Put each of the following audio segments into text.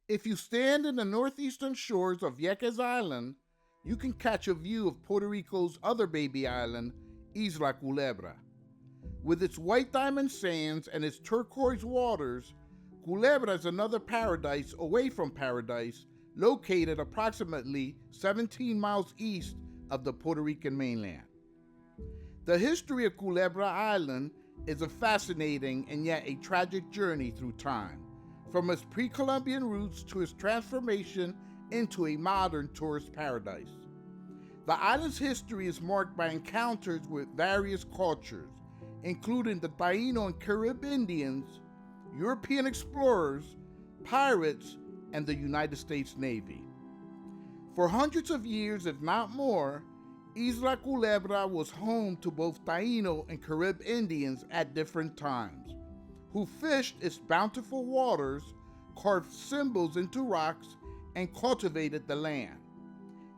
If you stand in the northeastern shores of Vieques Island, you can catch a view of Puerto Rico's other baby island, Isla Culebra. With its white diamond sands and its turquoise waters, Culebra is another paradise away from paradise, located approximately 17 miles east of the Puerto Rican mainland. The history of Culebra Island is a fascinating and yet a tragic journey through time, from its pre-Columbian roots to its transformation into a modern tourist paradise. The island's history is marked by encounters with various cultures, including the Taino and Carib Indians, European explorers, pirates, and the United States Navy. For hundreds of years, if not more, Isla Culebra was home to both Taino and Carib Indians at different times, who fished its bountiful waters, carved symbols into rocks, and cultivated the land.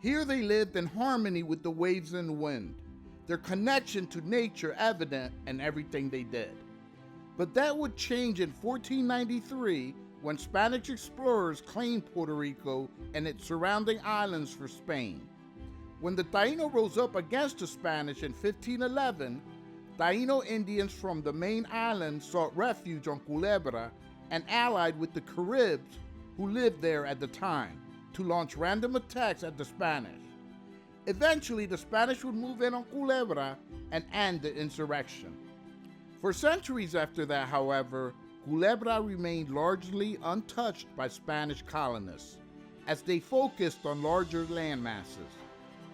Here they lived in harmony with the waves and wind, their connection to nature evident in everything they did. But that would change in 1493 when Spanish explorers claimed Puerto Rico and its surrounding islands for Spain. When the Taino rose up against the Spanish in 1511, Taino Indians from the main island sought refuge on Culebra and allied with the Caribs who lived there at the time to launch random attacks at the Spanish. Eventually, the Spanish would move in on Culebra and end the insurrection. For centuries after that, however, Culebra remained largely untouched by Spanish colonists, as they focused on larger land masses.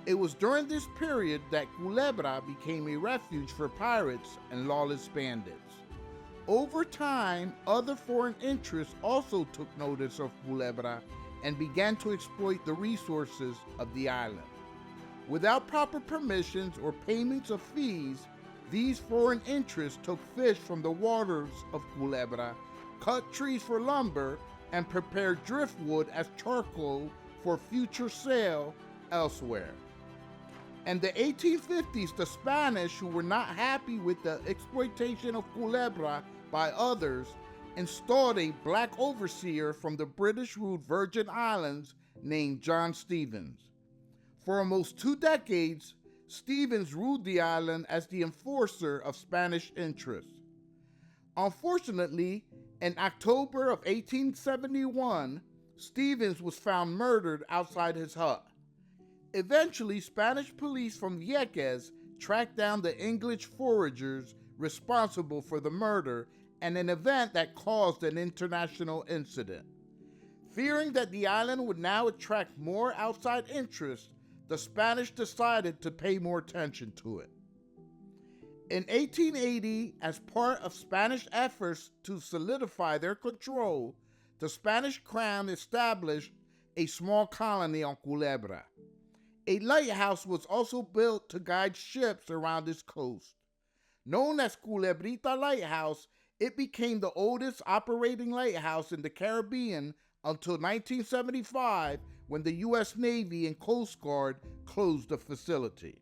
It was during this period that Culebra became a refuge for pirates and lawless bandits. Over time, other foreign interests also took notice of Culebra and began to exploit the resources of the island. Without proper permissions or payments of fees, these foreign interests took fish from the waters of Culebra, cut trees for lumber, and prepared driftwood as charcoal for future sale elsewhere. In the 1850s, the Spanish, who were not happy with the exploitation of Culebra by others, installed a black overseer from the British-ruled Virgin Islands named John Stevens. For almost 2 decades, Stevens ruled the island as the enforcer of Spanish interests. Unfortunately, in October of 1871, Stevens was found murdered outside his hut. Eventually, Spanish police from Vieques tracked down the English foragers responsible for the murder and an event that caused an international incident. Fearing that the island would now attract more outside interest, the Spanish decided to pay more attention to it. In 1880, as part of Spanish efforts to solidify their control, the Spanish crown established a small colony on Culebra. A lighthouse was also built to guide ships around its coast. Known as Culebrita Lighthouse, it became the oldest operating lighthouse in the Caribbean until 1975, when the U.S. Navy and Coast Guard closed the facility.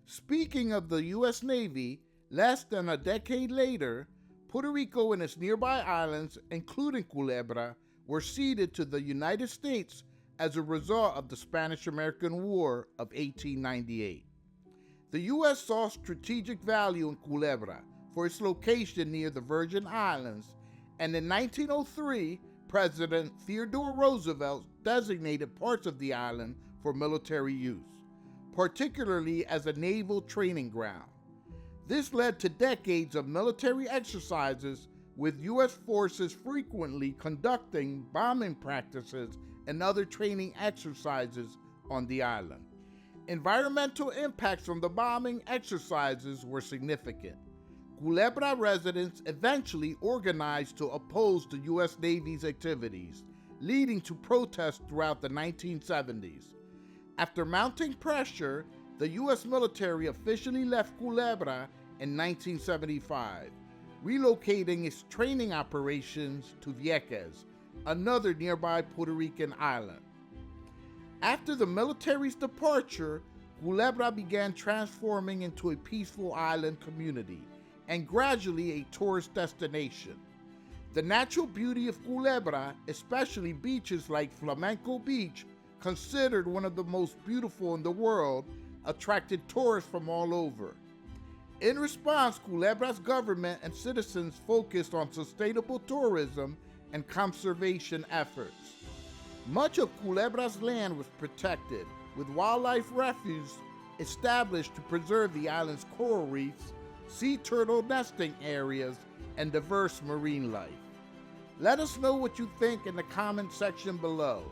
Speaking of the U.S. Navy, less than a decade later, Puerto Rico and its nearby islands, including Culebra, were ceded to the United States as a result of the Spanish-American War of 1898. The U.S. saw strategic value in Culebra for its location near the Virgin Islands, and in 1903, President Theodore Roosevelt designated parts of the island for military use, particularly as a naval training ground. This led to decades of military exercises, with U.S. forces frequently conducting bombing practices and other training exercises on the island. Environmental impacts from the bombing exercises were significant. Culebra residents eventually organized to oppose the U.S. Navy's activities, leading to protests throughout the 1970s. After mounting pressure, the U.S. military officially left Culebra in 1975, relocating its training operations to Vieques, another nearby Puerto Rican island. After the military's departure, Culebra began transforming into a peaceful island community and gradually a tourist destination. The natural beauty of Culebra, especially beaches like Flamenco Beach, considered one of the most beautiful in the world, attracted tourists from all over. In response, Culebra's government and citizens focused on sustainable tourism and conservation efforts. Much of Culebra's land was protected, with wildlife refuges established to preserve the island's coral reefs, sea turtle nesting areas, and diverse marine life. Let us know what you think in the comment section below.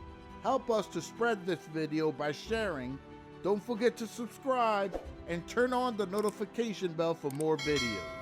Help us to spread this video by sharing. Don't forget to subscribe and turn on the notification bell for more videos.